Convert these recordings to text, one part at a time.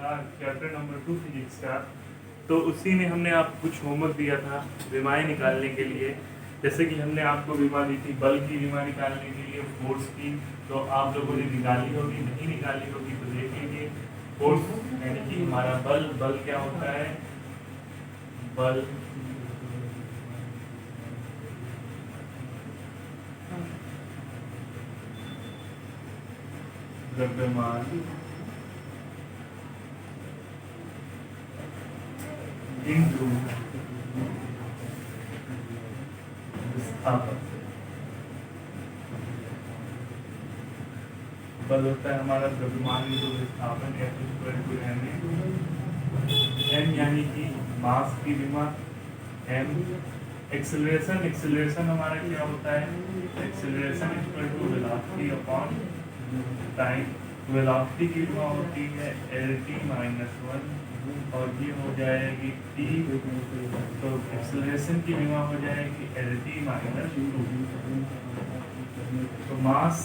था chapter number 2 physics का। तो उसी में हमने आपको कुछ होमवर्क दिया था विमाएँ निकालने के लिए। जैसे कि हमने आपको विमा दी थी बल की विमा निकालने के लिए, फोर्स की। तो आप लोगों ने निकाली होगी, नहीं निकाली होगी तो देख लीजिए। फोर्स यानी कि हमारा बल, बल क्या होता है? बल द्रव्यमान इंटू विस्थापन। बल होता है हमारा द्रव्यमान इंटू विस्थापन, F इक्वल टू m यानी कि मास की विमा, m एक्सेलरेशन, एक्सेलरेशन हमारा क्या होता है? Acceleration equal to velocity upon time. Velocity की विमा होती है lt माइनस 1 और ये हो जाएगी t। तो एक्सेलरेशन की विमा हो जाएगी lt माइनस 2। तो मास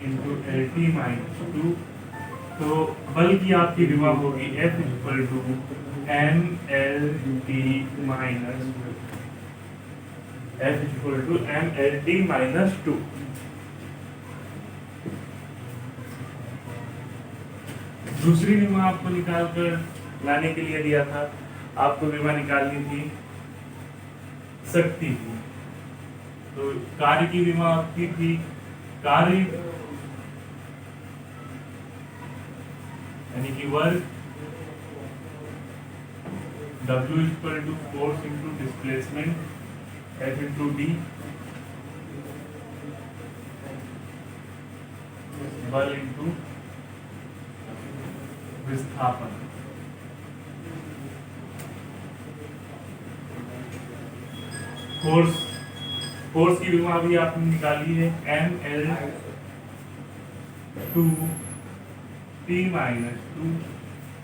इंटू lt माइनस 2। तो बल की आपकी विमा होगी F equal to mlt minus F equal to mlt minus 2। दूसरी विमा आपको निकाल कर लाने के लिए दिया था। आपको विमा निकालनी थी शक्ति की। तो कार्य की विमा आपकी थी कार्य यानी कि work W equal to force into displacement F into D। बल इंटू विस्थापन। फोर्स, फोर्स की विमा भी आपने निकाली है ml 2 t माइनस 2।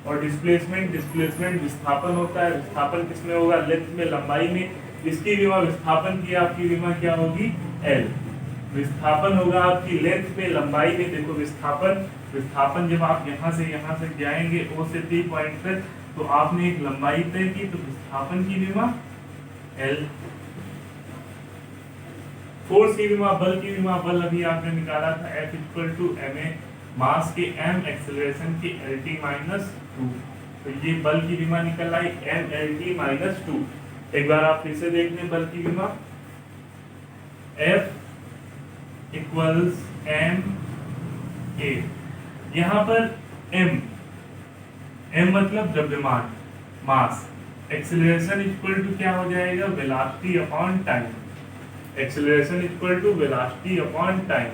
और डिस्प्लेसमेंट, डिस्प्लेसमेंट विस्थापन होता है। विस्थापन किसमें होगा? लेंथ में, लंबाई में। इसकी विमा विस्थापन की आपकी विमा क्या होगी? L। विस्थापन होगा आपकी लेंथ में, लंबाई में। देखो विस्थापन, विस्थापन जब आप यहाँ से जाएंगे O से P पॉइंट तक, तो आपने एक लंबाई तय की, तो विस्थापन की विमा L। फोर्स की विमा, बल की विमा, बल अभी आपने निकाला था F इक्वल टू ma, मास के m, एक्सेलरेशन की lt माइनस 2। तो ये बल की विमा निकल आई mlt माइनस 2। एक बार आप फिर से देख लें बल की विमा। F equals m a। यहाँ पर m मतलब द्रव्यमान, मास। एक्सेलरेशन इक्वल टू क्या हो जाएगा? Velocity upon time. Acceleration equal to velocity upon time.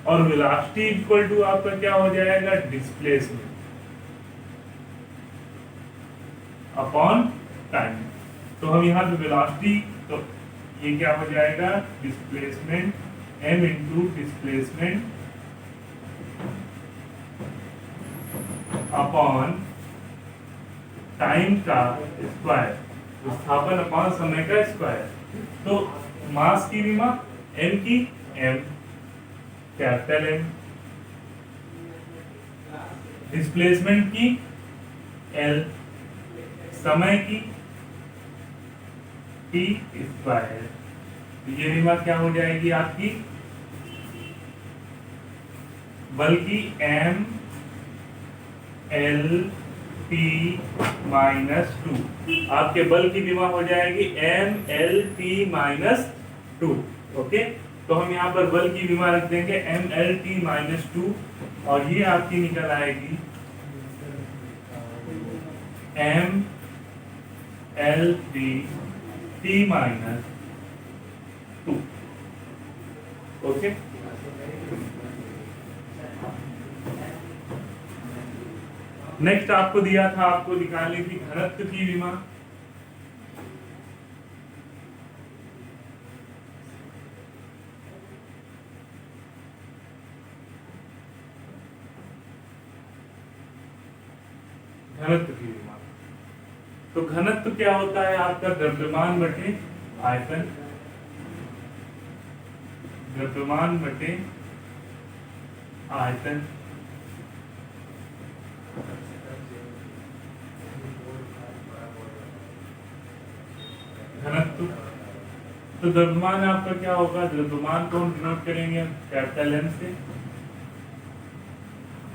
और वेलोसिटी इक्वल टू आपका क्या हो जाएगा? Displacement upon time. तो हम यहाँ पे वेलोसिटी, तो ये क्या हो जाएगा? Displacement m into displacement upon time का स्क्वायर, विस्थापन अपॉन समय का स्क्वायर। तो मास की विमा m की m, कैपिटल M। डिस्प्लेसमेंट की L, समय की T स्क्वायर। ये विमा क्या हो जाएगी आपकी? बल की M L T माइनस 2। आपके बल की विमा हो जाएगी M L T minus 2। Okay, तो हम यहाँ पर बल की विमा रख देंगे M L T माइनस 2। और ये आपकी निकल आएगी M L T minus 2। Okay, next आपको दिया था, आपको निकालनी थी घनत्व की विमा। घनत्व की विमा, तो घनत्व क्या होता है आपका? द्रव्यमान बटे आयतन। द्रव्यमान बटे आयतन। तो द्रव्यमान आपका क्या होगा, द्रव्यमान को हम डिनोट करेंगे कैपिटल एम से।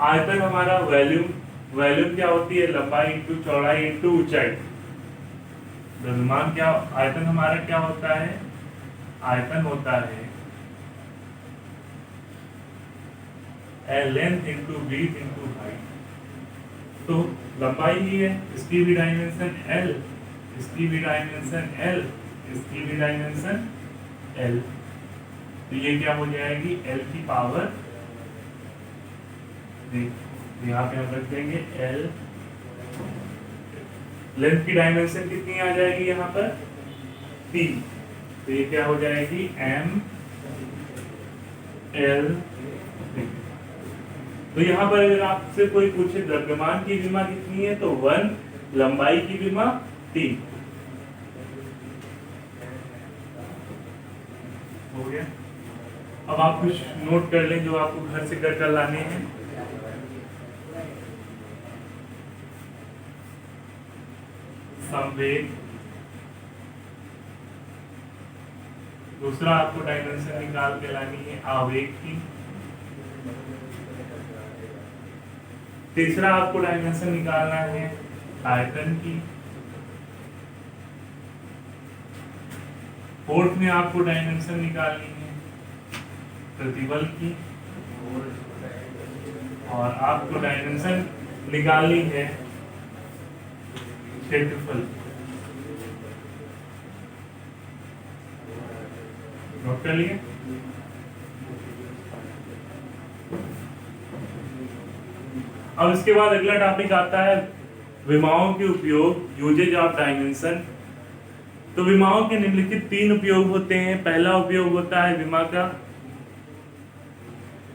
आयतन हमारा वॉल्यूम, वॉल्यूम क्या होती है, लंबाई इंटू चौड़ाई इंटू ऊंचाई। द्रव्यमान क्या, आयतन हमारा क्या होता है, आयतन होता है length into breadth into height. तो लंबाई ही है, इसकी भी डायमेंशन L, इसकी भी डायमेंशन L, इसकी भी डायमेंशन L। तो ये क्या हो जाएगी, L की पावर, यहाँ पे हम रख देंगे L। लेंथ की डायमेंशन कितनी आ जाएगी यहाँ पर, P। तो ये क्या हो जाएगी, M L। तो यहाँ पर अगर आपसे कोई पूछे द्रव्यमान की विमा कितनी है, तो 1, लंबाई की विमा 3। हो गया। अब आप कुछ नोट कर लें जो आपको घर से कर लाने हैं। संवेग, दूसरा आपको डायमेंशन निकाल के लानी है आवेग की, तीसरा आपको डायमेंशन निकालना है आयतन की, फोर्थ में आपको डायमेंशन निकालनी है प्रतिबल की, और आपको डायमेंशन निकालनी है क्षेत्रफल। नोट कर लिए। अब इसके बाद अगला टॉपिक आता है विमाओं के उपयोग, यूजेज ऑफ डायमेंशन। तो विमाओं के निम्नलिखित 3 उपयोग होते हैं। पहला उपयोग होता है विमा का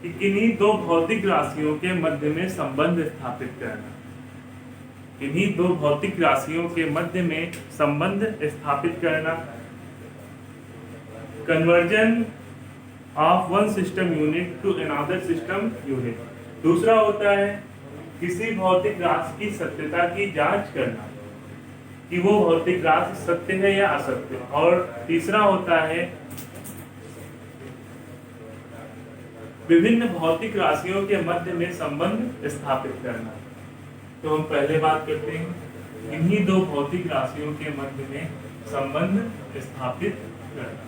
कि किन्हीं 2 भौतिक राशियों के मध्य में संबंध स्थापित करना, किन्हीं 2 भौतिक राशियों के मध्य में संबंध स्थापित करना। Conversion of one system unit to another system unit. दूसरा होता है किसी भौतिक राशि की सत्यता की जांच करना कि वो भौतिक राशि सत्य है या असत्य। और तीसरा होता है विभिन्न भौतिक राशियों के मध्य में संबंध स्थापित करना। तो हम पहले बात करते हैं इन्हीं 2 भौतिक राशियों के मध्य में संबंध स्थापित करना।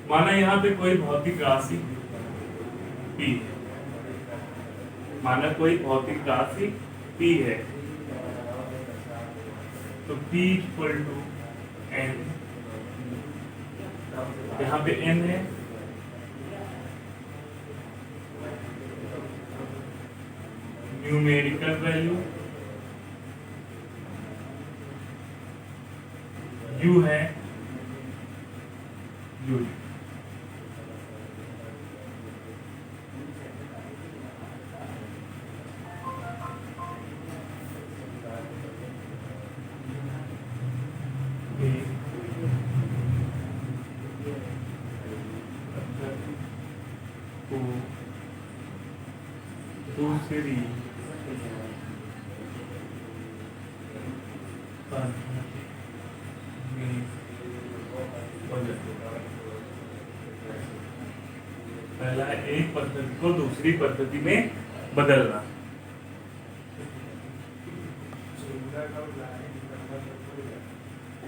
माना यहाँ पे कोई भौतिक राशि P है, माना कोई भौतिक राशि P है, तो P इक्वल टू N, यहाँ पे N है, न्यूमेरिकल वैल्यू, U है U। दूसरी पहला है एक पद्धति को दूसरी पद्धति में बदलना।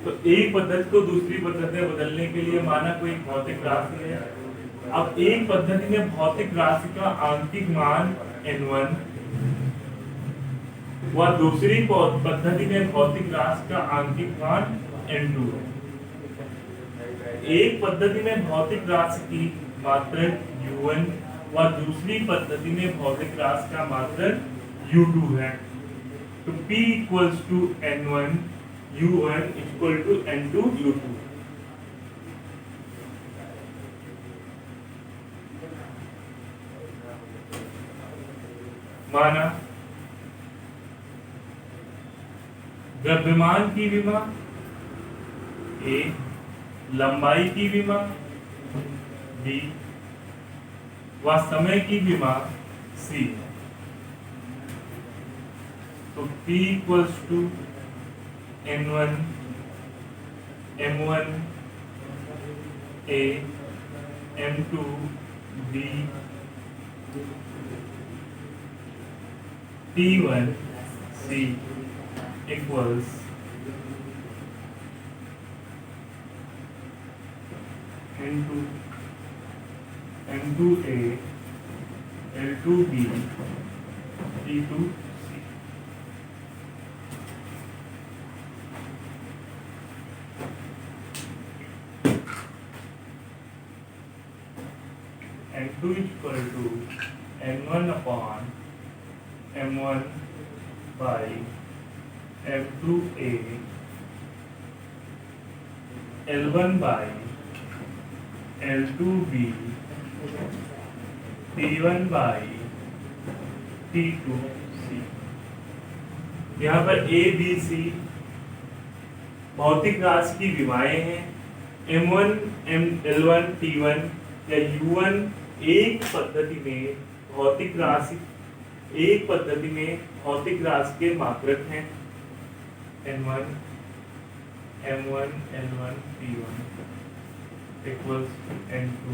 तो एक पद्धति को दूसरी पद्धति में बदलने के लिए माना कोई भौतिक राशि है। अब एक पद्धति में भौतिक राशि का आंतरिक मान n1 व दूसरी पद्धति में भौतिक राशि का आंतरिक मान n2 है। एक पद्धति में भौतिक राशि की मात्रक u1 व दूसरी पद्धति में भौतिक राशि का मात्रक u2 है। तो P equals to n1 u1 equal to n2 u2। माना द्रव्यमान की विमा ए, लंबाई की विमा बी व समय की विमा सी। तो P equals to N1 M1 A M2 B T1 C equals N2 M2A L2B T2 C। N2 is equal to N1 upon M1 by M2A L1 by L2B T1 by T2C। यहाँ पर A B C भौतिक राशि की विमाएं हैं। M1 L1 T1 या U1 एक पद्धति में भौतिक राशि के मात्रक हैं। N1 M1 L1 T1 equals N2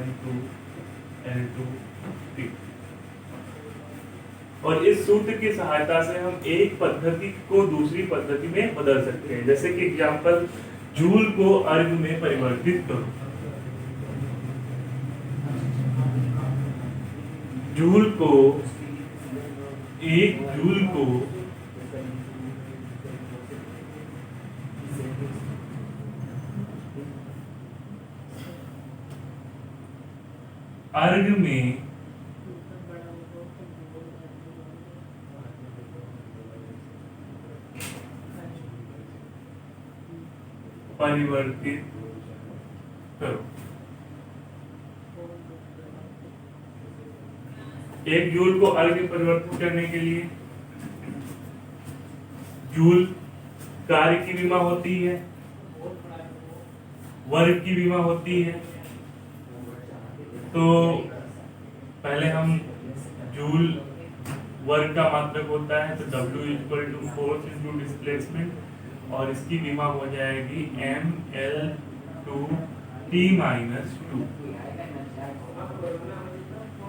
M2 L2 T। और इस सूत्र की सहायता से हम एक पद्धति को दूसरी पद्धति में बदल सकते हैं। जैसे कि एग्जांपल, जूल को अर्ग में परिवर्तित करो। जूल को अर्ग में परिवर्तित करो। एक जूल को अर्ग में परिवर्तित करने के लिए जूल कार्य की विमा होती है, वर्ग की विमा होती है। तो पहले हम जूल वर्ग का मात्रक होता है, तो W equal to force into displacement और इसकी विमा हो जाएगी mL2T-2।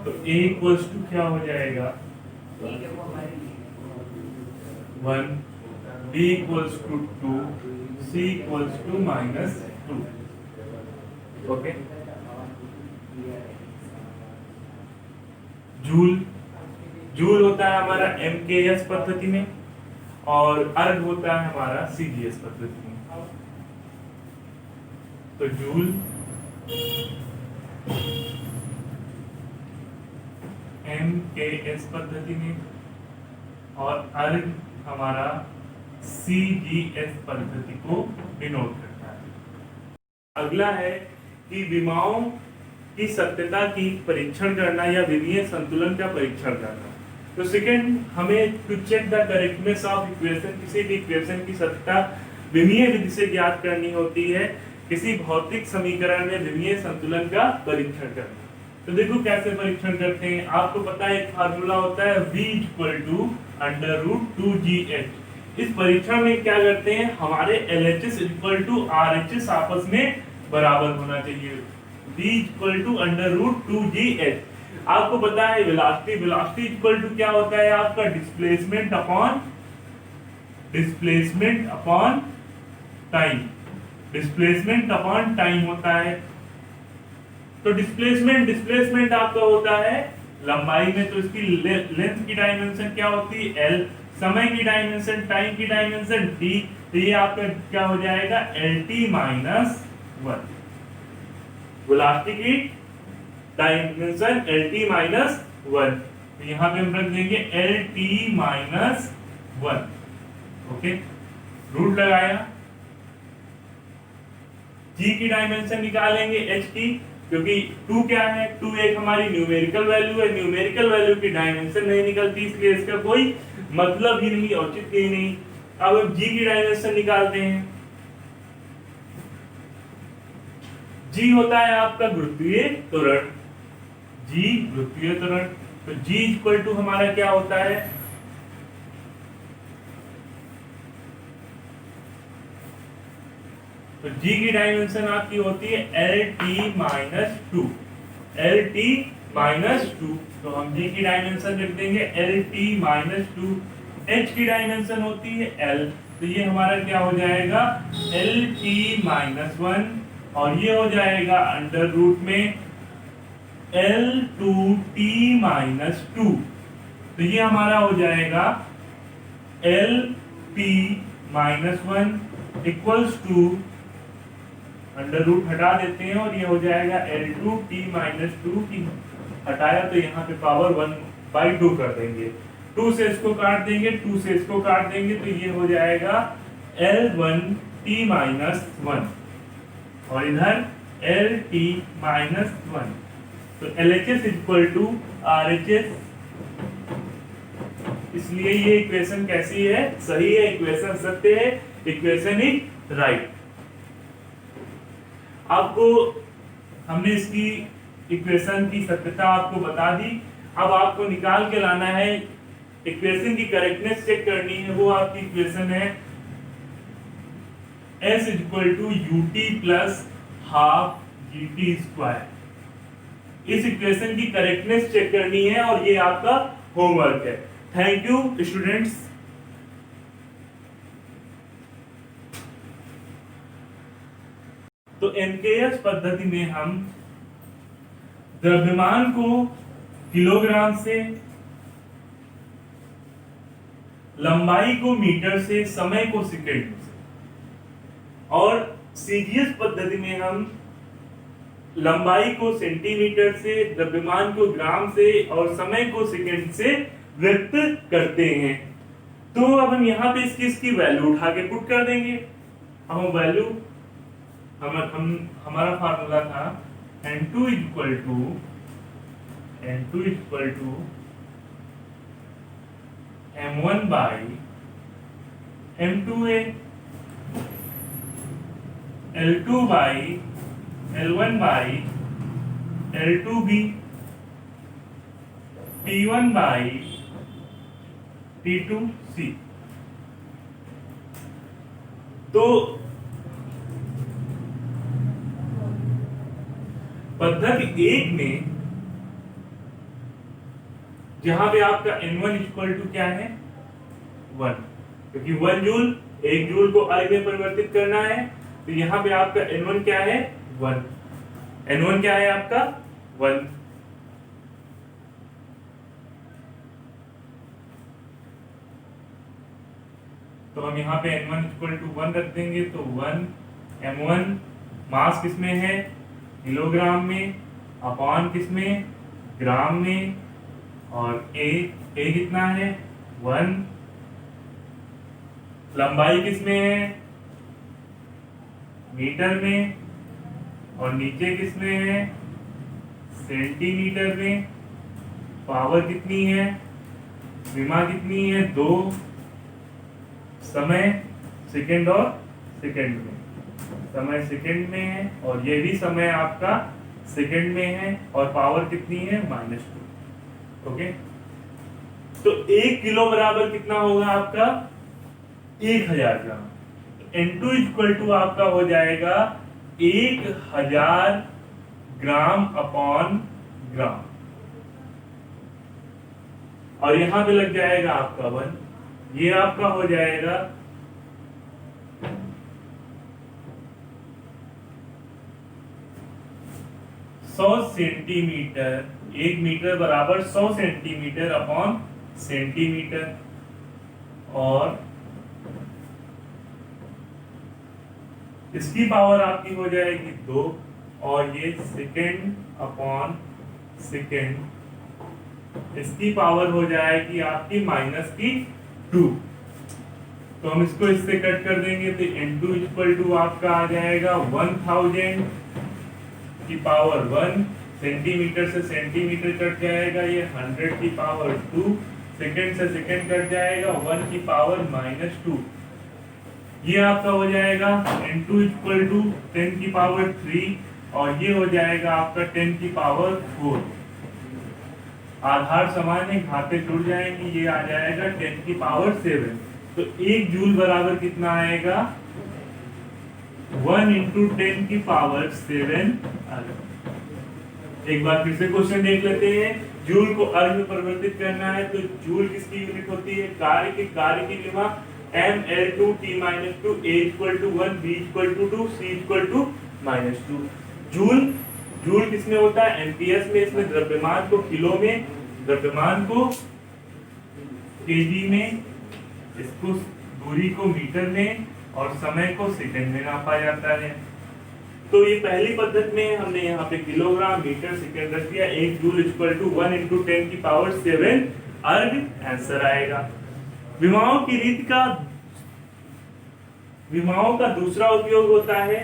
तो A इक्वल्स टू क्या हो जाएगा 1, B equals to 2, C equals to -2। Okay, joule होता है हमारा MKS पद्धति में और अर्ग होता है हमारा CGS पद्धति में। तो जूल MKS पद्धति में और अर्ग हमारा CGS पद्धति को डिनोट करता है। अगला है कि विमाओं की सत्यता की परीक्षण करना या विमीय संतुलन का परीक्षण करना। तो सेकंड, हमें to check the correctness of equation, किसी भी इक्वेशन की सत्यता विमीय विधि से ज्ञात करनी होती है। किसी भौतिक समीकरण में विमीय संतुलन का परीक्षण करना। तो देखो कैसे परीक्षण करते हैं। आपको पता है एक फार्मूला होता है V = √2GH। इस परीक्षण में क्या करते हैं, हमारे LHS = RHS आपस में बराबर होना चाहिए। V = √2GH। आपको पता है वेलोसिटी इक्वल टू क्या होता है आपका डिस्प्लेसमेंट अपॉन टाइम होता है। तो डिस्प्लेसमेंट आपका होता है लंबाई में, तो इसकी लेंथ की डायमेंशन क्या होती है L, समय की डायमेंशन, टाइम की डायमेंशन T। तो ये आपका क्या हो जाएगा LT-1। वेलोसिटी की डायमेंशन LT-1, तो यहां पे हम रख देंगे LT-1। ओके, रूट लगाया, G की डायमेंशन निकालेंगे HT, क्योंकि 2 क्या है, 2 एक हमारी न्यूमेरिकल वैल्यू है, न्यूमेरिकल वैल्यू की डायमेंशन नहीं निकलती, इसलिए इसका कोई मतलब ही नहीं, औचित्य ही नहीं। अब हम जी की डायमेंशन निकालते हैं। जी होता है आपका गुरुत्वीय त्वरण, जी गुरुत्वीय त्वरण। तो जी इक्वल टू हमारा क्या होता है, तो जी की डायमेंशन आपकी होती है L T minus to, L T minus two. तो हम जी की डायमेंशन लिख देंगे L T minus to. H की डायमेंशन होती है एल, तो ये हमारा क्या हो जाएगा, एल टी माइनस वन, और ये हो जाएगा अंडर रूट में L two T minus two. तो ये हमारा हो जाएगा L P minus one equals to, under root हटा देते हैं और ये हो जाएगा L two T minus two की, हटाया तो यहाँ पे पावर 1/2 कर देंगे, 2 से इसको काट देंगे, 2 से इसको काट देंगे, तो ये हो जाएगा L1 t माइनस 1 और इधर एल टी माइनस 1। तो LHS इक्वल टू RHS, इसलिए ये इक्वेशन कैसी है, सही है, इक्वेशन सत्य है, इक्वेशन इज राइट। आपको हमने इसकी इक्वेशन की सत्यता आपको बता दी। अब आपको निकाल के लाना है, इक्वेशन की करेक्टनेस चेक करनी है। वो आपकी इक्वेशन है S equal to ut plus half gt square. इस इक्वेशन की करेक्टनेस चेक करनी है और ये आपका होमवर्क है। Thank you students. तो एमकेएस पद्धति में हम द्रव्यमान को किलोग्राम से, लंबाई को मीटर से, समय को सेकंड से, और सीजीएस पद्धति में हम लंबाई को सेंटीमीटर से, द्रव्यमान को ग्राम से और समय को सेकंड से व्यक्त करते हैं। तो अब हम यहाँ पे इसकी वैल्यू उठा के पुट कर देंगे। हम वैल्यू हमारा फार्मूला था N2 equal to M1 by M2A, L2 by L1 by L2B, T1 by T2C। तो पद्धति 1 में जहां पे आपका N1 इक्वल टू क्या है 1, क्योंकि 1 जूल, 1 जूल को I में परिवर्तित करना है, तो यहाँ पे आपका N1 क्या है 1, N1 क्या है आपका 1। तो हम यहाँ पे N1 इक्वल टू 1 रख देंगे, तो 1 M1 मास किसमें है किलोग्राम में, अपॉन किसमें ग्राम में, और A कितना है 1, लंबाई किसमें है मीटर में, और नीचे किसमें है सेंटीमीटर में, पावर कितनी है विमा कितनी है 2, समय सेकंड और सेकंड में, समय सेकंड में है और ये भी समय आपका सेकंड में है, और पावर कितनी है -2। ओके, तो 1 किलो बराबर कितना होगा आपका 1000 ग्राम। N2 इक्वल टू आपका हो जाएगा 1000 ग्राम अपॉन ग्राम, और यहां पे लग जाएगा आपका 1, ये आपका हो जाएगा 100 सेंटीमीटर, 1 मीटर बराबर 100 सेंटीमीटर अपॉन सेंटीमीटर, और इसकी पावर आपकी हो जाएगी 2, और ये सेकेंड अपॉन सेकेंड, इसकी पावर हो जाएगी आपकी -2। तो हम इसको इससे कट कर देंगे, तो N2 इक्वल टू आपका आ जाएगा 1000 की पावर 1, सेंटीमीटर से सेंटीमीटर कट जाएगा, ये 100 की पावर 2, सेकंड से सेकंड कट जाएगा, 1 की पावर -2। ये आपका हो जाएगा n2 इक्वल टू 10 की पावर 3, और ये हो जाएगा आपका 10 की पावर 4। आधार समान है, घाते जुड़ जाएंगे, ये आ जाएगा 10 की पावर 7। तो 1 जूल बराबर कितना आएगा? 1 इंटू 10 की पावर 7। एक बार फिर से क्वेश्चन देख लेते हैं। जूल को अर्ग में परिवर्तित करना है, तो जूल किसकी यूनिट होती है? कार्य की विमा mL2T-2, A equal to 1, B equal to 2, C equal to -2। Joule किसमें होता है? एमपीएस में। इसमें द्रव्यमान को किलो में, द्रव्यमान को केजी में, इसको दूरी को मीटर में, और समय को सेकंड में नापा जाता है। तो ये पहली पद्धति में हमने यहाँ पे किलोग्राम, मीटर, सेकंड रख दिया। 1 जूल इक्वल टू 1 इंटू 10 की पावर 7 अर्ग आंसर आएगा। विमाओं का दूसरा उपयोग होता है